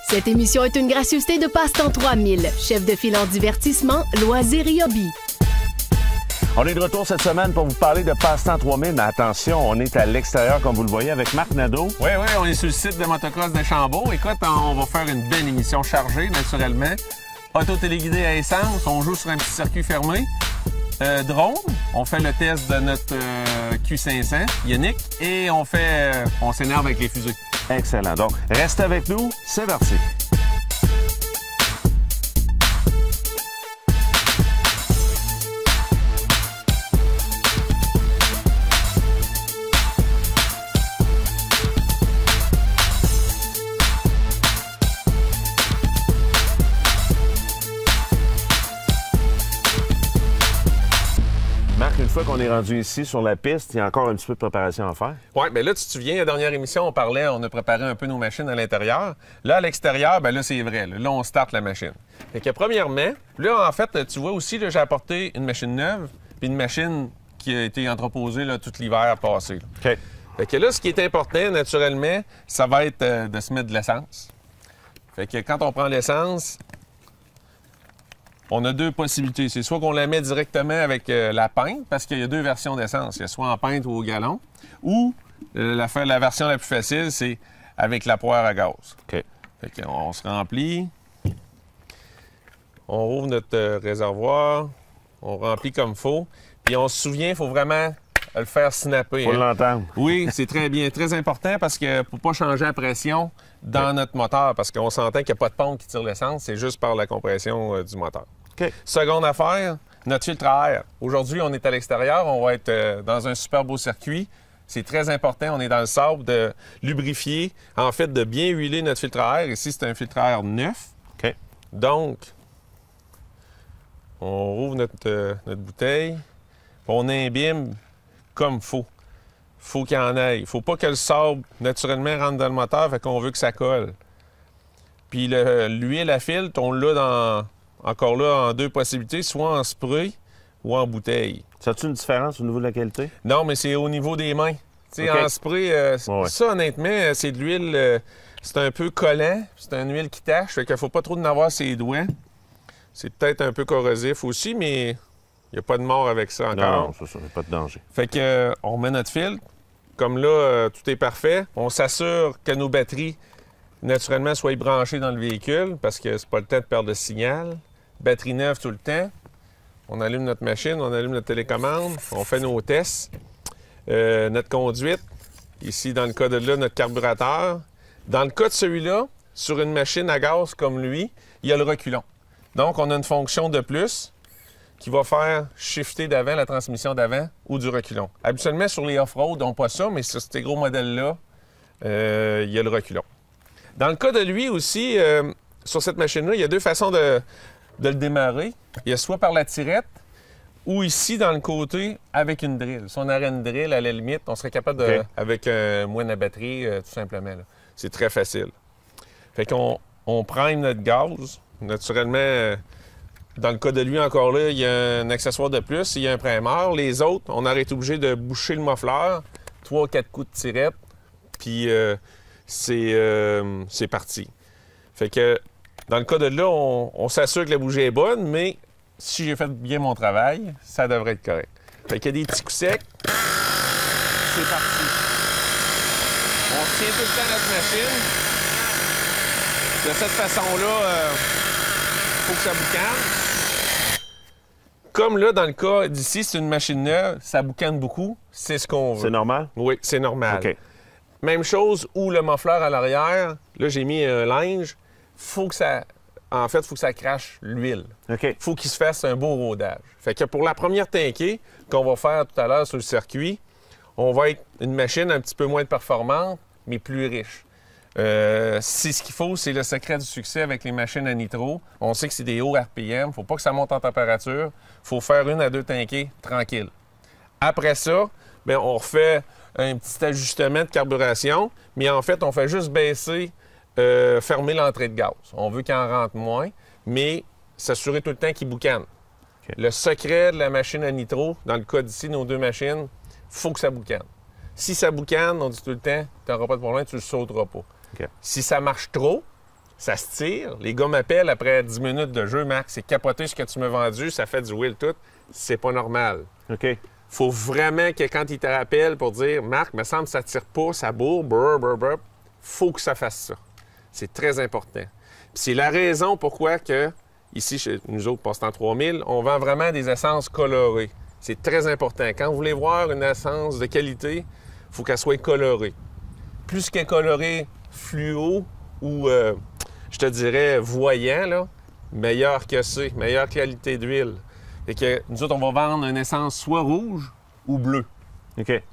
Cette émission est une gracieuseté de Passe-Temps 3000, chef de file en divertissement, loisirs et hobby. On est de retour cette semaine pour vous parler de Passe-Temps 3000, mais attention, on est à l'extérieur, comme vous le voyez, avec Marc Nadeau. Oui, on est sur le site de Motocross de Chambault. Écoute, on va faire une belle émission chargée, naturellement. Auto-téléguidé à essence, on joue sur un petit circuit fermé. Drone, on fait le test de notre Q500, Yannick, et on s'énerve avec les fusées. Excellent. Donc, restez avec nous, c'est parti. Une fois qu'on est rendu ici sur la piste, il y a encore un petit peu de préparation à faire. Oui, bien là, tu te souviens, la dernière émission, on a préparé un peu nos machines à l'intérieur. Là, à l'extérieur, bien là, c'est vrai. Là, on starte la machine. Fait que premièrement, là, en fait, tu vois aussi, là, j'ai apporté une machine neuve puis une machine qui a été entreposée là, tout l'hiver passé. OK. Fait que là, ce qui est important, naturellement, ça va être de se mettre de l'essence. Fait que quand on prend l'essence, on a deux possibilités. C'est soit qu'on la met directement avec la pinte, parce qu'il y a deux versions d'essence. Il y a soit en pinte ou au gallon, ou la version la plus facile, c'est avec la poire à gaz. OK. Fait qu'on se remplit. On rouvre notre réservoir. On remplit comme il faut. Puis on se souvient, il faut vraiment le faire snapper. Faut l'entendre. Oui, c'est très bien, très important parce que pour pas changer la pression dans notre moteur, parce qu'on s'entend qu'il n'y a pas de pompe qui tire l'essence, c'est juste par la compression du moteur. OK. Seconde affaire, notre filtre à air. Aujourd'hui, on est à l'extérieur, on va être dans un super beau circuit. C'est très important, on est dans le sable, de lubrifier, en fait, de bien huiler notre filtre à air. Ici, c'est un filtre à air neuf. OK. Donc, on rouvre notre bouteille, on imbibe comme il faut. Faut qu'il y en aille. Il ne faut pas que le sable, naturellement, rentre dans le moteur, fait qu'on veut que ça colle. Puis l'huile à filtre, on l'a encore là en deux possibilités, soit en spray ou en bouteille. Ça a-tu une différence au niveau de la qualité? Non, mais c'est au niveau des mains. Tu sais, OK. en spray, Ouais. ça, honnêtement, c'est de l'huile, c'est un peu collant, c'est une huile qui tache, fait qu'il ne faut pas trop en avoir ses doigts. C'est peut-être un peu corrosif aussi, mais il n'y a pas de mort avec ça encore. Non, ça, il n'y a pas de danger. Fait que on met notre filtre. Comme là, tout est parfait. On s'assure que nos batteries, naturellement, soient branchées dans le véhicule parce que c'est pas le temps de perdre le signal. Batterie neuve tout le temps. On allume notre machine, on allume notre télécommande, on fait nos tests. Notre conduite, ici, dans le cas de là, notre carburateur. Dans le cas de celui-là, sur une machine à gaz comme lui, il y a le reculon. Donc, on a une fonction de plus qui va faire shifter d'avant la transmission d'avant ou du reculon. Habituellement, sur les off-road, on n'a pas ça, mais sur ces gros modèles-là, il y a le reculon. Dans le cas de lui aussi, sur cette machine-là, il y a deux façons de le démarrer. Il y a soit par la tirette ou ici, dans le côté, avec une drill. Si on aurait une drill, à la limite, on serait capable de, OK. avec un moine à batterie, tout simplement. Là. C'est très facile. Fait qu'on prime notre gaz. Naturellement, dans le cas de lui, encore là, il y a un accessoire de plus, il y a un primeur. Les autres, on aurait été obligé de boucher le muffler, 3-4 coups de tirette, puis c'est parti. Fait que, dans le cas de là, on s'assure que la bougie est bonne, mais si j'ai fait bien mon travail, ça devrait être correct. Fait qu'il y a des petits coups secs. C'est parti. On tient tout le temps notre machine. De cette façon-là, faut que ça boucane. Comme là, dans le cas d'ici, c'est une machine neuve, ça boucane beaucoup, c'est ce qu'on veut. C'est normal? Oui, c'est normal. OK. Même chose où le muffler à l'arrière, là, j'ai mis un linge, faut que ça crache l'huile. OK. Faut qu'il se fasse un beau rodage. Fait que pour la première tankée qu'on va faire tout à l'heure sur le circuit, on va être une machine un petit peu moins performante, mais plus riche. C'est ce qu'il faut, c'est le secret du succès avec les machines à nitro. On sait que c'est des hauts RPM, faut pas que ça monte en température. Faut faire 1 à 2 tankées tranquille. Après ça, bien, on refait un petit ajustement de carburation, mais en fait, on fait juste baisser, fermer l'entrée de gaz. On veut qu'il en rentre moins, mais s'assurer tout le temps qu'il boucane. OK. Le secret de la machine à nitro, dans le cas d'ici, nos deux machines, faut que ça boucane. Si ça boucane, on dit tout le temps, tu n'auras pas de problème, tu ne le sauteras pas. OK. Si ça marche trop, ça se tire. Les gars m'appellent après 10 minutes de jeu. Marc, c'est capoté ce que tu m'as vendu, ça fait du wheel tout. C'est pas normal. OK. Faut vraiment que quand ils te rappellent pour dire « Marc, me semble que ça tire pas, ça bourre, brr, brr, brr », faut que ça fasse ça. C'est très important. Puis c'est la raison pourquoi que, ici, chez nous autres, Passe-Temps 3000, on vend vraiment des essences colorées. C'est très important. Quand vous voulez voir une essence de qualité, il faut qu'elle soit colorée. Plus qu'elle est colorée fluo ou, je te dirais, voyant, là, meilleur que c'est, meilleure qualité d'huile. Et que nous autres, on va vendre une essence soit rouge ou bleue. OK.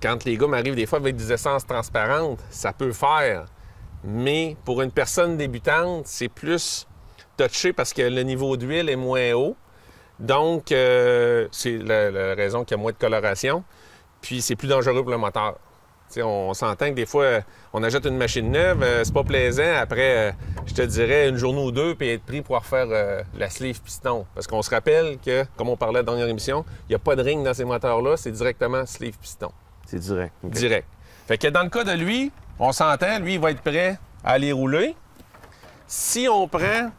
Quand les gars m'arrivent des fois avec des essences transparentes, ça peut faire. Mais pour une personne débutante, c'est plus touché parce que le niveau d'huile est moins haut. Donc, c'est la raison qu'il y a moins de coloration. Puis, c'est plus dangereux pour le moteur. T'sais, on s'entend que des fois, on achète une machine neuve, c'est pas plaisant après, je te dirais, une journée ou deux, puis être pris pour refaire la sleeve piston. Parce qu'on se rappelle que, comme on parlait dans la dernière émission, il n'y a pas de ring dans ces moteurs-là, c'est directement sleeve piston. C'est direct. Okay. Direct. Fait que dans le cas de lui, on s'entend, lui, il va être prêt à aller rouler. Si on prend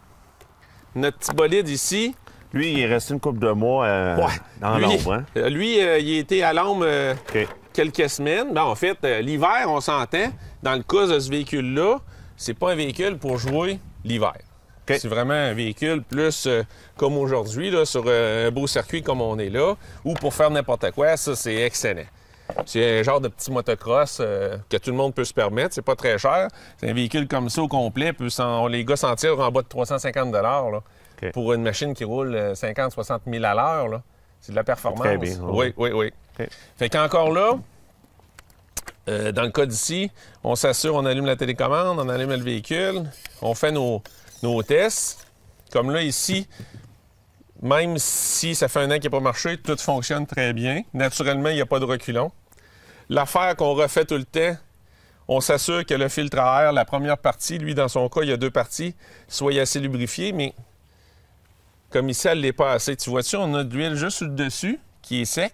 notre petit bolide ici... Lui, il est resté une couple de mois dans l'ombre. Hein? Lui, il était à l'ombre OK. quelques semaines. Ben, en fait, l'hiver, on s'entend, dans le cas de ce véhicule-là, c'est pas un véhicule pour jouer l'hiver. Okay. C'est vraiment un véhicule plus comme aujourd'hui, là, sur un beau circuit comme on est là, ou pour faire n'importe quoi. Ça, c'est excellent. C'est un genre de petit motocross que tout le monde peut se permettre. C'est pas très cher. C'est un véhicule comme ça au complet. Les gars s'en tirent en bas de 350 $, là, okay. Pour une machine qui roule 50-60 000 à l'heure. Là. C'est de la performance. Très bien. Oui. Okay. Fait qu'encore là, dans le cas d'ici, on s'assure, on allume la télécommande, on allume le véhicule, on fait nos tests. Comme là, ici, même si ça fait un an qu'il n'a pas marché, tout fonctionne très bien. Naturellement, il n'y a pas de reculon. L'affaire qu'on refait tout le temps, on s'assure que le filtre à air, la première partie, lui, dans son cas, il y a deux parties, soit assez lubrifié, mais comme ici, elle ne l'est pas assez. Tu vois-tu, on a de l'huile juste sur le dessus, qui est sec,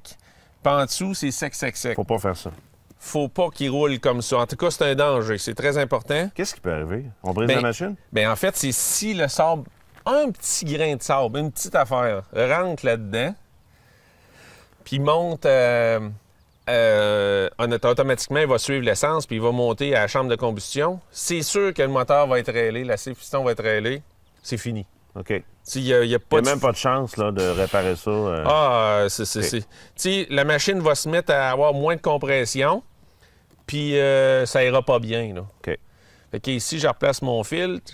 puis en dessous, c'est sec. Faut pas faire ça. Faut pas qu'il roule comme ça. En tout cas, c'est un danger. C'est très important. Qu'est-ce qui peut arriver? On brise la machine? Bien, en fait, c'est si le sable, un petit grain de sable, une petite affaire, rentre là-dedans, puis monte, automatiquement, il va suivre l'essence, puis il va monter à la chambre de combustion. C'est sûr que le moteur va être rêlé, la sleeve piston va être rêlée. C'est fini. OK. Il n'y a même pas de chance là, de réparer ça. La machine va se mettre à avoir moins de compression, puis ça ira pas bien. Là. OK. Fait qu'ici, je replace mon filtre.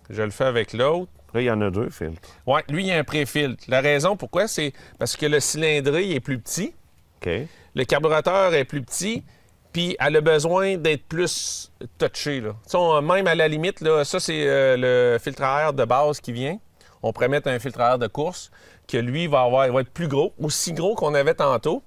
Je le fais avec l'autre. Là, il y en a deux filtres. Oui, lui, il y a un pré-filtre. La raison pourquoi, c'est parce que le cylindré est plus petit. OK. Le carburateur est plus petit, puis elle a besoin d'être plus touché. Là. Même à la limite, là, ça, c'est le filtre à air de base qui vient. On pourrait mettre un filtre à air de course que lui, il va être plus gros, aussi gros qu'on avait tantôt.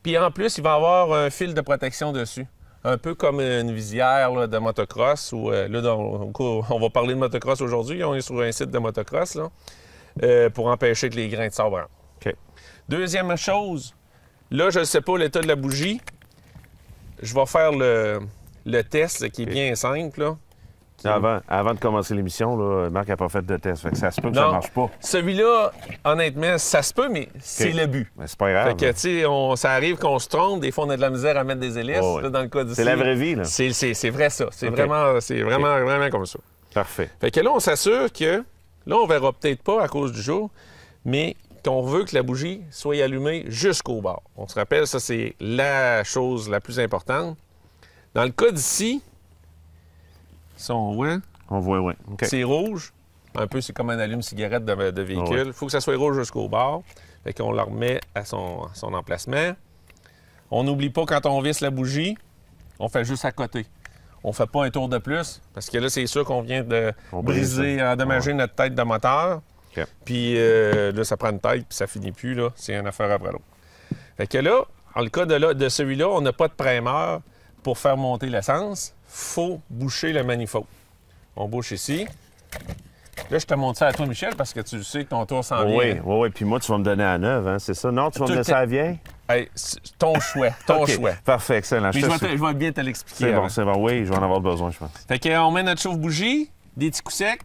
Puis en plus, il va avoir un fil de protection dessus. Un peu comme une visière là, de motocross. On va parler de motocross aujourd'hui. On est sur un site de motocross là, pour empêcher que les grains de sable rentrent. OK. Deuxième chose, là, je ne sais pas l'état de la bougie. Je vais faire le test qui est bien simple. Là. Avant de commencer l'émission, là, Marc n'a pas fait de test. Fait que ça se peut que ça ne marche pas. Celui-là, honnêtement, ça se peut, mais c'est le but. Mais c'est pas grave. Fait que, tu sais, ça arrive qu'on se trompe. Des fois, on a de la misère à mettre des hélices. Oh, ouais. Là, dans le cas d'ici. C'est la vraie vie, là. C'est vrai, ça. C'est okay. vraiment comme ça. Parfait. Fait que là, on s'assure que... Là, on verra peut-être pas à cause du jour, mais qu'on veut que la bougie soit allumée jusqu'au bord. On se rappelle, ça, c'est la chose la plus importante. Dans le cas d'ici... Ça, on voit. On voit, oui. Okay. C'est rouge. Un peu, c'est comme un allume-cigarette de véhicule. Il faut que ça soit rouge jusqu'au bord. Fait qu'on le remet à son emplacement. On n'oublie pas, quand on visse la bougie, on fait juste à côté. On fait pas un tour de plus, parce que là, c'est sûr qu'on vient de endommager notre tête de moteur. Okay. Puis là, ça prend une tête, puis ça finit plus. Là. C'est une affaire après l'autre. Fait que là, en le cas de celui-là, on n'a pas de primeur pour faire monter l'essence. Faut boucher le manifold. On bouche ici. Là, je te montre ça à toi, Michel, parce que tu sais que ton tour s'en vient. Oui. Puis moi, tu vas me donner à 9, hein, c'est ça? Non, tu vas me laisser à vieille? Hey, ton choix. Ton choix. Parfait, excellent. Mais je vais bien te l'expliquer. C'est bon. Oui, je vais en avoir besoin, je pense. Fait qu'on met notre chauffe-bougie. des petits coups secs.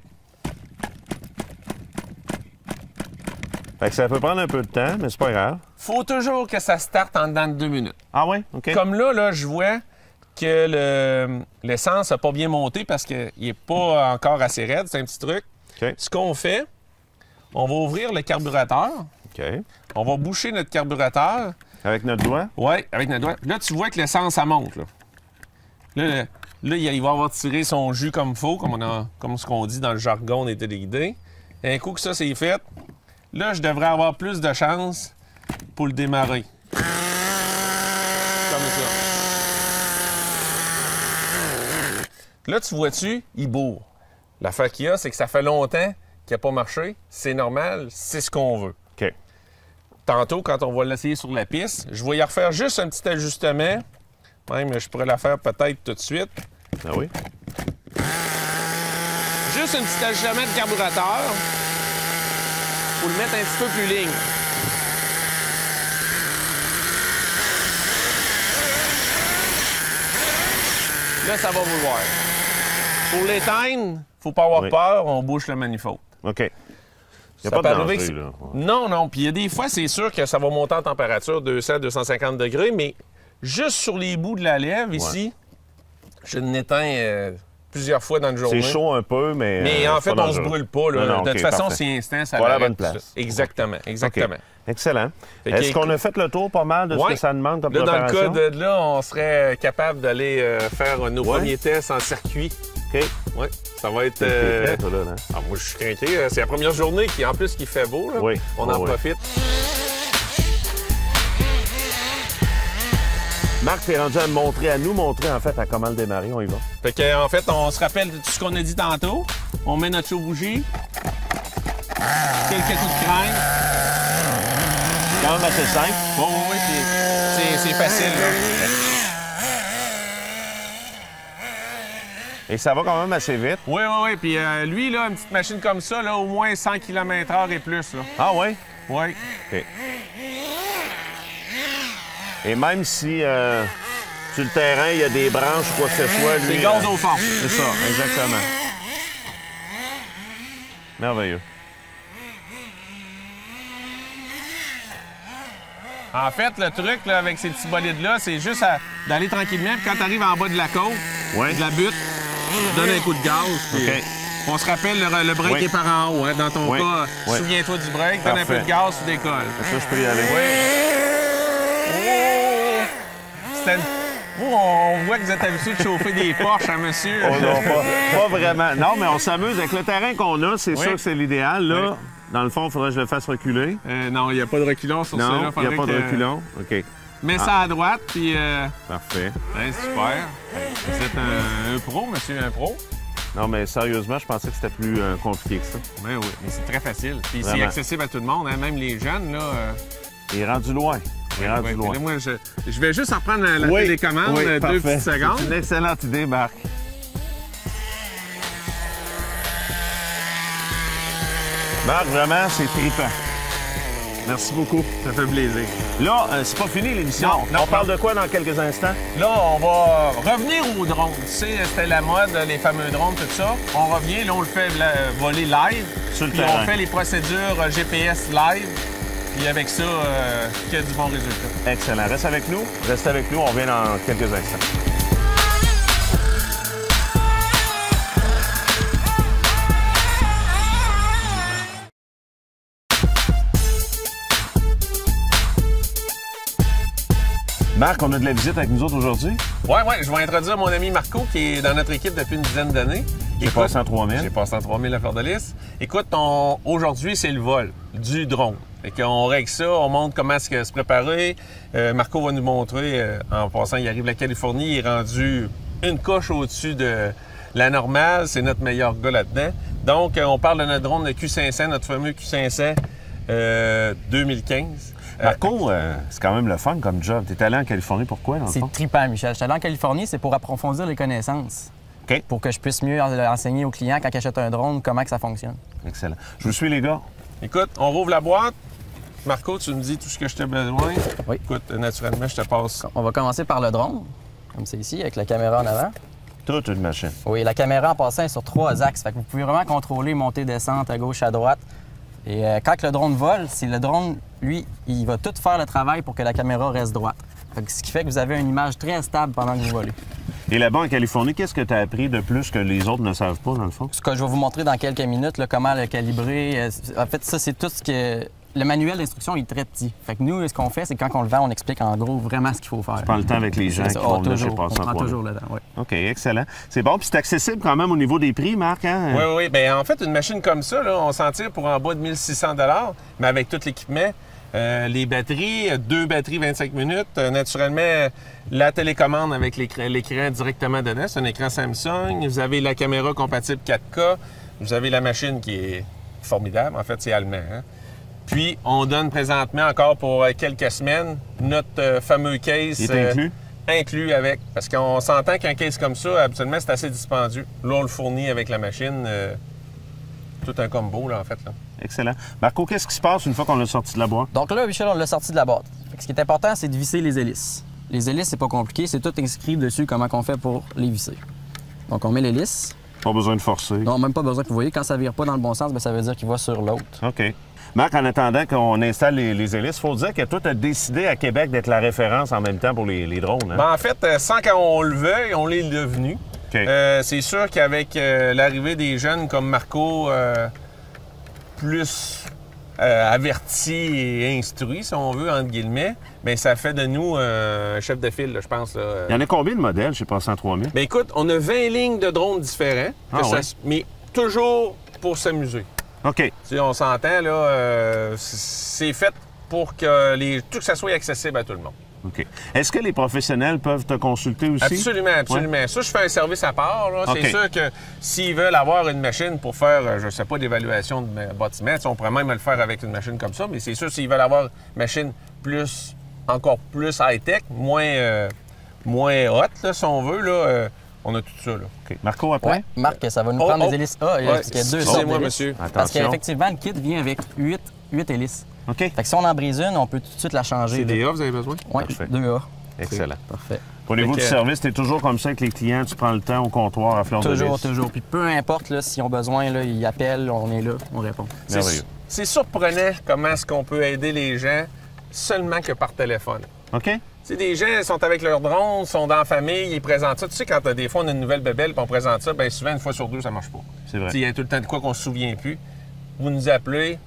Fait que ça peut prendre un peu de temps, mais c'est pas grave. Faut toujours que ça starte en dedans de 2 minutes. Ah ouais? OK. Comme là, je vois que l'essence n'a pas bien monté parce qu'il n'est pas encore assez raide. C'est un petit truc. OK. Ce qu'on fait, on va ouvrir le carburateur. OK. On va boucher notre carburateur. Avec notre doigt? Oui, avec notre doigt. Là, tu vois que l'essence, ça monte. Là, il va avoir tiré son jus comme il faut, comme ce qu'on dit dans le jargon des téléguidés. Et un coup que ça, c'est fait, là, je devrais avoir plus de chance pour le démarrer. Comme ça. Là, tu vois-tu, il bourre. L'affaire qu'il y a, c'est que ça fait longtemps qu'il n'a pas marché. C'est normal, c'est ce qu'on veut. OK. Tantôt, quand on va l'essayer sur la piste, je vais y refaire juste un petit ajustement. Même, je pourrais la faire peut-être tout de suite. Ah oui? Juste un petit ajustement de carburateur pour le mettre un petit peu plus ligne. Là, ça va vouloir. Pour l'éteindre, faut pas avoir peur, on bouche le manifold. OK. Il n'y a Ça pas de peut arriver danger, que là. Non, non. Puis il y a des fois, c'est sûr que ça va monter en température 200, 250 degrés, mais juste sur les bouts de la lèvre, ici, je l'éteins plusieurs fois dans une journée. C'est chaud un peu, mais. Mais en fait, pas on se dangereux. brûle pas. Là. Non, non, de toute OK, façon, parfait. c'est instant, ça Pas à la l'arrête bonne tout ça. place. Exactement, exactement. OK. Excellent. Fait que, Est-ce qu'on a fait le tour pas mal de ce Ouais. que ça demande comme Là, dans le préparation? cas de là, on serait capable d'aller faire nos premiers tests en circuit. OK. Oui, ça va être... T'es prêt, toi, là, hein? Ah, moi, je suis craqué. C'est la première journée qui, en plus, qui fait beau. Là. Oui. On en Oui. profite. Marc, t'es rendu à nous montrer, en fait, à comment le démarrer. On y va. Fait que, en fait, on se rappelle tout ce qu'on a dit tantôt. On met notre chaud-bougie. Quelques coups de crème. Quand même assez simple. Bon, oui, c'est facile. Là. Et ça va quand même assez vite. Oui, oui, oui. Puis lui, là, une petite machine comme ça, là, au moins 100 km/h et plus. Là. Ah ouais? Oui. OK. Et même si sur le terrain, il y a des branches ou quoi que ce soit, lui... C'est gaz au fond. C'est ça, exactement. Merveilleux. En fait, le truc là, avec ces petits bolides-là, c'est juste d'aller tranquillement. Puis quand tu arrives en bas de la côte, de la butte, tu donnes un coup de gaz. Puis, OK. on se rappelle, le break est par en haut. Hein. Dans ton cas, souviens-toi du break, donne un peu de Parfait. gaz, tu décolles. Ça, je peux y aller. On voit que vous êtes habitué de chauffer des Porsche, hein, monsieur? Oh non, pas vraiment. Non, mais on s'amuse. Avec le terrain qu'on a, c'est sûr que c'est l'idéal. Là, dans le fond, il faudrait que je le fasse reculer. Non, il n'y a pas de reculon sur Non, celui-là. il n'y a pas de reculon. OK. Mets ça à droite, puis... Parfait. super. Vous êtes un pro, monsieur, un pro. Non, mais sérieusement, je pensais que c'était plus compliqué que ça. Oui, oui, mais c'est très facile. Puis c'est Vraiment. accessible à tout le monde, hein, même les jeunes, là... Il est rendu loin. Il est rendu loin. Là, moi, je vais juste reprendre la télécommande, deux parfait. petites secondes. C'est une excellente idée, Marc. Marc, vraiment, c'est trippant. Merci beaucoup. Ça fait plaisir. Là, c'est pas fini l'émission. Non, On parle de quoi dans quelques instants? Là, on va revenir aux drones. Tu sais, c'était la mode, les fameux drones, tout ça. On revient, là, on le fait voler live. Sur le puis terrain. on fait les procédures GPS live. Puis avec ça, qu'il y a du bon résultat. Excellent. Reste avec nous. Reste avec nous. On revient dans quelques instants. Marc, on a de la visite avec nous autres aujourd'hui. Oui, je vais introduire mon ami Marco, qui est dans notre équipe depuis une dizaine d'années. J'ai passé en 3000. J'ai passé en 3000 à Fleur de Lys. Écoute, aujourd'hui, c'est le vol du drone. Fait qu'on règle ça, on montre comment est-ce que se préparer. Marco va nous montrer, en passant, il arrive de la Californie, il est rendu une coche au-dessus de la normale. C'est notre meilleur gars là-dedans. Donc, on parle de notre drone, le Q500, notre fameux Q500 2015. Marco, c'est quand même le fun comme job. T'es allé en Californie, pourquoi, dans le C'est fond? trippant, Michel. Je suis allé en Californie, c'est pour approfondir les connaissances. OK. Pour que je puisse mieux enseigner aux clients quand ils achètent un drone comment que ça fonctionne. Excellent. Je vous suis, les gars. Écoute, on rouvre la boîte. Marco, tu me dis tout ce que je t'ai besoin. Oui. Écoute, naturellement, je te passe. On va commencer par le drone, comme c'est ici, avec la caméra en avant. Toute une machine. Oui, la caméra en passant est sur 3 axes. Fait que vous pouvez vraiment contrôler montée, descente, à gauche, à droite. Et quand le drone vole, c'est le drone, lui, il va tout faire le travail pour que la caméra reste droite. Fait que ce qui fait que vous avez une image très stable pendant que vous volez. Et là-bas en Californie, qu'est-ce que tu as appris de plus que les autres ne savent pas, dans le fond? Ce que je vais vous montrer dans quelques minutes, là, comment le calibrer. En fait, ça, c'est tout ce que... Le manuel d'instruction est très petit. Fait que nous, ce qu'on fait, c'est quand on le vend, on explique en gros vraiment ce qu'il faut faire. Tu prends le temps avec les gens qui vont venir chez Passe-Temps 3000. On prend toujours le temps, oui. OK, excellent. C'est bon, puis c'est accessible quand même au niveau des prix, Marc, hein? Oui, oui. Bien, en fait, une machine comme ça, là, on s'en tire pour en bas de 1600 $, mais avec tout l'équipement. Les batteries, 2 batteries 25 minutes. Naturellement, la télécommande avec l'écran directement dedans. C'est un écran Samsung. Vous avez la caméra compatible 4K. Vous avez la machine qui est formidable. En fait, c'est allemand. Hein? Puis, on donne présentement encore pour quelques semaines notre fameux case. Il est inclus? Inclus avec. Parce qu'on s'entend qu'un case comme ça, habituellement, c'est assez dispendieux. Là, on le fournit avec la machine. Tout un combo, là, en fait. Là. Excellent. Marco, qu'est-ce qui se passe une fois qu'on l'a sorti de la boîte? Donc là, Michel, on l'a sorti de la boîte. Fait que ce qui est important, c'est de visser les hélices. Les hélices, c'est pas compliqué. C'est tout inscrit dessus comment on fait pour les visser. Donc, on met l'hélice. Pas besoin de forcer. Non, même pas besoin que vous voyez. Quand ça vire pas dans le bon sens, bien, ça veut dire qu'il va sur l'autre. OK. Marc, en attendant qu'on installe les hélices, il faut dire que toi, tu as décidé à Québec d'être la référence en même temps pour les drones. Hein? Ben, en fait, sans qu'on le veuille, on l'est devenu. OK. C'est sûr qu'avec l'arrivée des jeunes comme Marco, plus avertis et instruits, si on veut, entre guillemets, bien, ça fait de nous un chef de file, là, je pense. Là. Il y en a combien de modèles chez Passe-Temps 3000? Bien, écoute, on a 20 lignes de drones différents, mais toujours pour s'amuser. OK. Tu sais, on s'entend, là, c'est fait pour que tout ça soit accessible à tout le monde. OK. Est-ce que les professionnels peuvent te consulter aussi? Absolument, absolument. Ouais. Ça, je fais un service à part. Okay. C'est sûr que s'ils veulent avoir une machine pour faire, je ne sais pas, d'évaluation de bâtiment, on pourrait même le faire avec une machine comme ça, mais c'est sûr s'ils veulent avoir une machine encore plus high-tech, moins hot, là, si on veut, là, on a tout ça. Là. OK. Marco, après? Oui, Marc, ça va nous prendre des hélices A. Parce qu'il y a 2 sortes moi, monsieur. Parce qu'effectivement, le kit vient avec 8 hélices. OK. Fait que si on en brise une, on peut tout de suite la changer. C'est des A, vous avez besoin? Oui, 2 A. Excellent. Parfait. Au niveau du service, tu es toujours comme ça avec les clients, tu prends le temps au comptoir à fleur de lys. Toujours. Puis peu importe, là, s'ils ont besoin, là, ils appellent, on est là, on répond. C'est surprenant comment est-ce qu'on peut aider les gens seulement que par téléphone. OK. Tu sais, des gens sont avec leur drone, sont dans la famille, ils présentent ça. Tu sais, quand des fois on a une nouvelle bébelle et on présente ça, bien souvent, une fois sur 2, ça marche pas. C'est vrai. Il y a tout le temps de quoi qu'on se souvient plus. Vous nous appelez,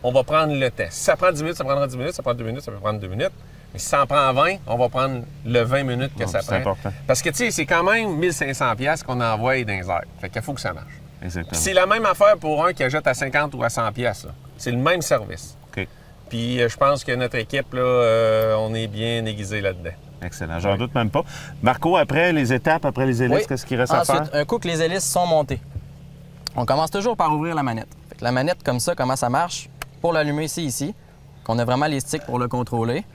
on va prendre le test. Si ça prend 10 minutes, ça prendra 10 minutes. Ça prend 2 minutes, ça peut prendre 2 minutes. Mais si ça en prend 20, on va prendre le 20 minutes que ça prend. C'est important. Parce que, tu sais, c'est quand même 1500$ qu'on envoie dans les airs. Fait qu'il faut que ça marche. Exactement. C'est la même affaire pour un qui achète à 50 ou à 100$. C'est le même service. OK. Puis je pense que notre équipe, là, on est bien aiguisé là-dedans. Excellent. J'en doute même pas. Marco, après les étapes, après les hélices, qu'est-ce qu'il reste à faire? Un coup que les hélices sont montées, on commence toujours par ouvrir la manette. Fait que la manette, comme ça, comment ça marche? Pour l'allumer, c'est ici, qu'on a vraiment les sticks pour le contrôler.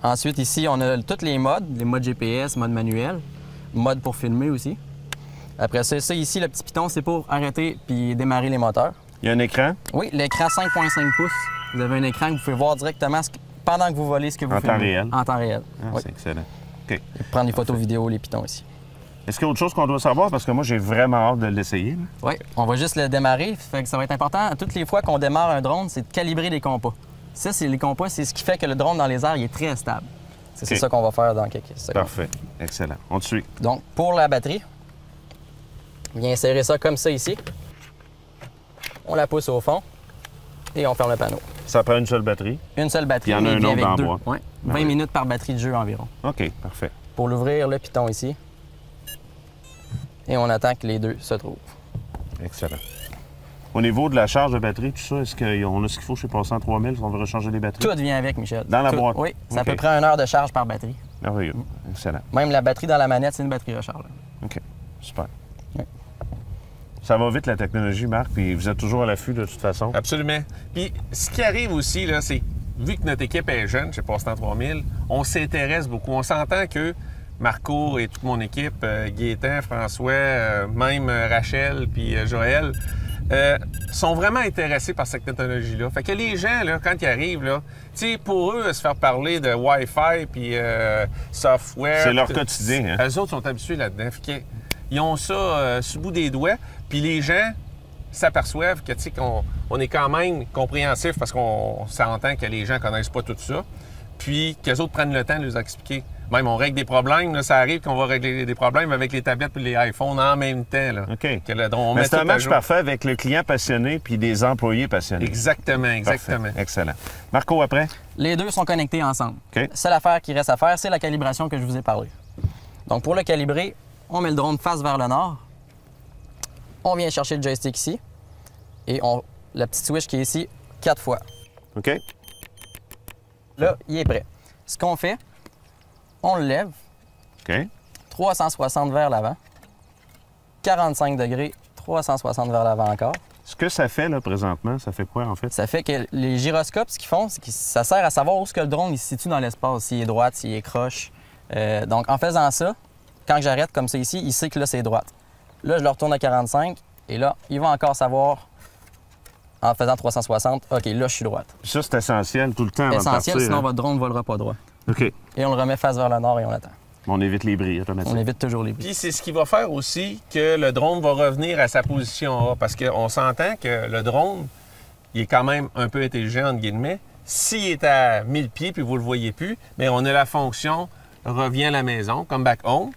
Ensuite, ici, on a tous les modes GPS, mode manuel, mode pour filmer aussi. Après ça, ici, le petit piton, c'est pour arrêter puis démarrer les moteurs. Il y a un écran? Oui, l'écran 5.5 pouces. Vous avez un écran que vous pouvez voir directement pendant que vous volez ce que vous filmez. En temps réel? En temps réel. Oui. C'est excellent. OK. Prendre les photos vidéo, les pitons ici. Est-ce qu'il y a autre chose qu'on doit savoir? Parce que moi, j'ai vraiment hâte de l'essayer. Oui, on va juste le démarrer. Fait que ça va être important, toutes les fois qu'on démarre un drone, c'est de calibrer les compas. Ça, les compas, c'est ce qui fait que le drone dans les airs il est très stable. C'est ça qu'on va faire dans quelques secondes. Parfait. Excellent. On te suit. Donc, pour la batterie, on vient insérer ça comme ça ici. On la pousse au fond et on ferme le panneau. Ça prend une seule batterie? Une seule batterie. Il y en a un autre dans le bois. Ouais. 20 minutes par batterie de jeu environ. OK, parfait. Pour l'ouvrir, le piton ici. Et on attend que les deux se trouvent. Excellent. Au niveau de la charge de batterie, tout ça, est-ce qu'on a ce qu'il faut chez Passe-Temps 3000 si on veut recharger les batteries? Tout vient avec, Michel. Dans la boîte? Oui, c'est à peu près 1 heure de charge par batterie. Merveilleux. Excellent. Même la batterie dans la manette, c'est une batterie recharge. OK, super. Oui. Ça va vite, la technologie, Marc, puis vous êtes toujours à l'affût de toute façon. Absolument. Puis ce qui arrive aussi, là, c'est, vu que notre équipe est jeune chez Passe-Temps 3000, on s'intéresse beaucoup. On s'entend que Marco et toute mon équipe, Gaétan, François, même Rachel puis Joël, sont vraiment intéressés par cette technologie-là. Fait que les gens, là, quand ils arrivent, là, pour eux, se faire parler de Wi-Fi puis software... C'est leur quotidien, hein? Eux autres sont habitués là-dedans. Fait que ils ont ça sur le bout des doigts. Puis les gens s'aperçoivent que, tu sais, qu'on est quand même compréhensif parce qu'on s'entend que les gens connaissent pas tout ça. Puis qu'eux autres prennent le temps de nous expliquer. Même on règle des problèmes, là, ça arrive qu'on va régler des problèmes avec les tablettes et les iPhones en même temps. Là, OK. que le drone, Mais c'est un match parfait avec le client passionné puis des employés passionnés. Exactement, exactement. Parfait. Excellent. Marco, après? Les deux sont connectés ensemble. OK. La seule affaire qui reste à faire, c'est la calibration que je vous ai parlé. Donc, pour le calibrer, on met le drone face vers le nord. On vient chercher le joystick ici. Et la petite switch qui est ici, 4 fois. OK. Là, il est prêt. Ce qu'on fait, on le lève. OK. 360 vers l'avant. 45 degrés, 360 vers l'avant encore. Ce que ça fait, là, présentement, ça fait quoi, en fait? Ça fait que les gyroscopes, ce qu'ils font, c'est que ça sert à savoir où est-ce que le drone il se situe dans l'espace, s'il est droite, s'il est croche. Donc, en faisant ça, quand j'arrête comme ça ici, il sait que là, c'est droite. Là, je le retourne à 45 et là, il va encore savoir, en faisant 360, OK, là, je suis droite. Ça, c'est essentiel tout le temps avant de partir. Essentiel, sinon hein? votre drone ne volera pas droit. OK. Et on le remet face vers le nord et on attend. On évite les bris automatiques. On évite toujours les bris. Puis c'est ce qui va faire aussi que le drone va revenir à sa position A. Parce qu'on s'entend que le drone, il est quand même un peu intelligent, entre guillemets. S'il est à 1000 pieds puis vous ne le voyez plus, bien, on a la fonction revient à la maison, comme back home.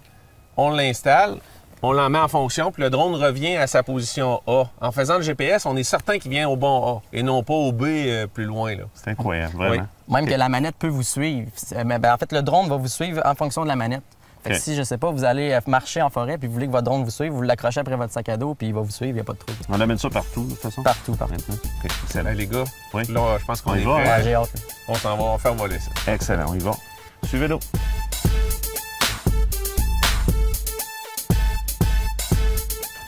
On l'installe, on l'en met en fonction, puis le drone revient à sa position A. En faisant le GPS, on est certain qu'il vient au bon A et non pas au B plus loin. Là. C'est incroyable, vraiment. Oui. Même que la manette peut vous suivre. En fait, le drone va vous suivre en fonction de la manette. Fait que OK. si, je sais pas, vous allez marcher en forêt puis vous voulez que votre drone vous suive, vous l'accrochez après votre sac à dos puis il va vous suivre, il n'y a pas de trouble. On amène ça partout, de toute façon? Partout. Maintenant. OK, excellent. Ben, les gars, Oui. là, je pense qu'on On y est va, prêts. hein? Ouais, j'ai hâte. On s'en va faire voler ça. Excellent, on y va. Suivez-nous.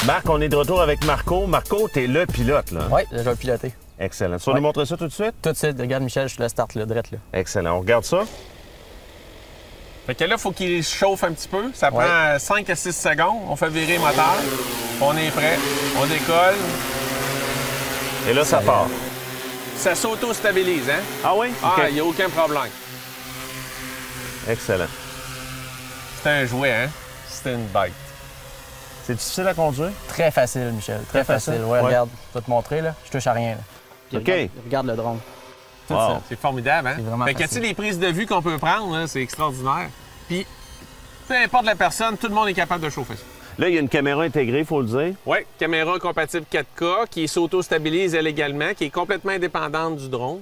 Marc, on est de retour avec Marco. Marco, t'es le pilote, là. Oui, je vais le piloter. Excellent. Tu vas nous montrer ça tout de suite? Tout de suite, regarde Michel, je suis le start là, direct là. Excellent. On regarde ça. Fait que là, il faut qu'il chauffe un petit peu. Ça Ouais. prend 5 à 6 secondes. On fait virer le moteur. On est prêt. On décolle. Et là, ça part. Ça s'auto-stabilise, hein? Ah oui? Ah, OK. il n'y a aucun problème. Excellent. C'est un jouet, hein? C'est une bête. C'est difficile à conduire? Très facile, Michel. Très facile? facile. Ouais, Ouais. regarde, je vais te montrer là. Je touche à rien. Là. Puis OK. Regarde le drone. Tout Wow. ça. C'est formidable, hein? C'est vraiment Fait que, tu sais, facile. les prises de vue qu'on peut prendre, là, c'est extraordinaire. Puis, peu importe la personne, tout le monde est capable de chauffer ça. Là, il y a une caméra intégrée, il faut le dire. Oui, caméra compatible 4K qui s'auto-stabilise elle également, qui est complètement indépendante du drone,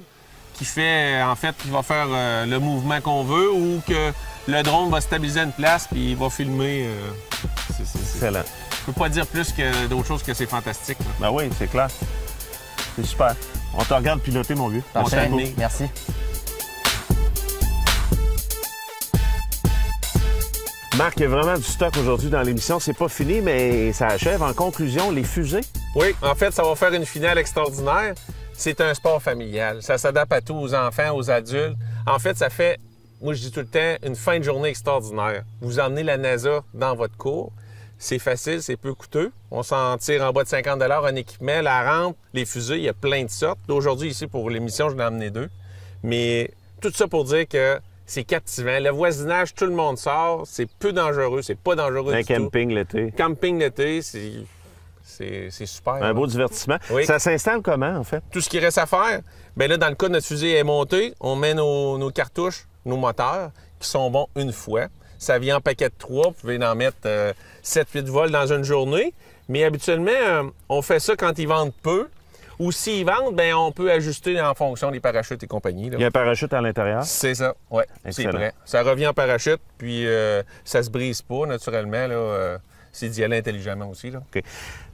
qui fait, en fait, qui va faire le mouvement qu'on veut ou que le drone va stabiliser à une place puis il va filmer. Excellent. Je peux pas dire plus que d'autres choses que c'est fantastique. Là. Ben oui, c'est clair. C'est super. On te regarde piloter, mon vieux. On Parfait. s'amuse. Merci. Marc, il y a vraiment du stock aujourd'hui dans l'émission. C'est pas fini, mais ça achève. En conclusion, les fusées. Oui, en fait, ça va faire une finale extraordinaire. C'est un sport familial. Ça s'adapte à tous, aux enfants, aux adultes. En fait, ça fait, moi je dis tout le temps, une fin de journée extraordinaire. Vous emmenez la NASA dans votre cours. C'est facile, c'est peu coûteux. On s'en tire en bas de 50 $ un équipement. La rampe, les fusées, il y a plein de sortes. Aujourd'hui, ici, pour l'émission, je n'ai emmené 2. Mais tout ça pour dire que c'est captivant. Le voisinage, tout le monde sort. C'est peu dangereux. C'est pas dangereux Un du tout. camping l'été. Camping l'été, c'est super. Un beau divertissement. Oui. Ça s'installe comment, en fait? Tout ce qu'il reste à faire, bien là, dans le cas de notre fusée est montée, on met nos cartouches, nos moteurs, qui sont bons une fois. Ça vient en paquet de 3. Vous pouvez en mettre 7-8 vols dans une journée. Mais habituellement, on fait ça quand ils vendent peu. Ou s'ils vendent, bien, on peut ajuster en fonction des parachutes et compagnie. Là. Il y a un parachute à l'intérieur. C'est ça, oui. C'est Excellent. prêt. Ça revient en parachute, puis ça se brise pas, naturellement. Là, c'est d'y aller intelligemment aussi. Là. OK.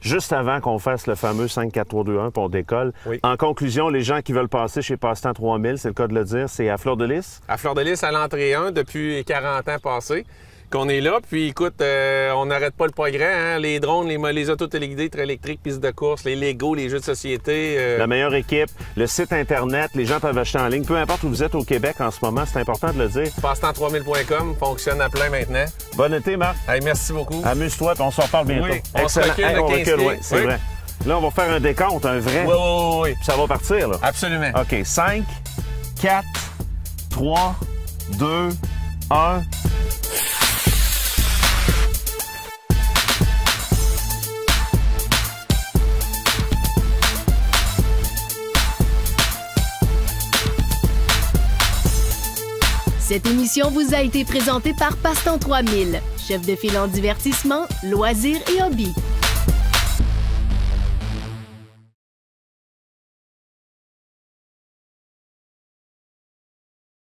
Juste avant qu'on fasse le fameux 5, 4, 3, 2, 1, puis on décolle. Oui. En conclusion, les gens qui veulent passer chez Passe-Temps 3000, c'est le cas de le dire, c'est à Fleur de Lys. À Fleur de Lys, à l'entrée 1, depuis 40 ans passés, qu'on est là. Puis écoute, on n'arrête pas le progrès. Hein? Les drones, les autos téléguidées, très électriques, pistes de course, les Lego, les jeux de société. La meilleure équipe, le site Internet, les gens peuvent acheter en ligne. Peu importe où vous êtes au Québec en ce moment, c'est important de le dire. Passe-temps3000.com fonctionne à plein maintenant. Bon été, Marc. Hey, merci beaucoup. Amuse-toi, puis on se reparle bientôt. Oui, on se recule de on 15 recule, pieds. oui, c'est Oui. vrai. Là, on va faire un décompte, un vrai. Oui. Puis ça va partir, là. Absolument. OK, 5, 4, 3, 2, 1. Cette émission vous a été présentée par Passe-Temps 3000, chef de file en divertissement, loisirs et hobbies.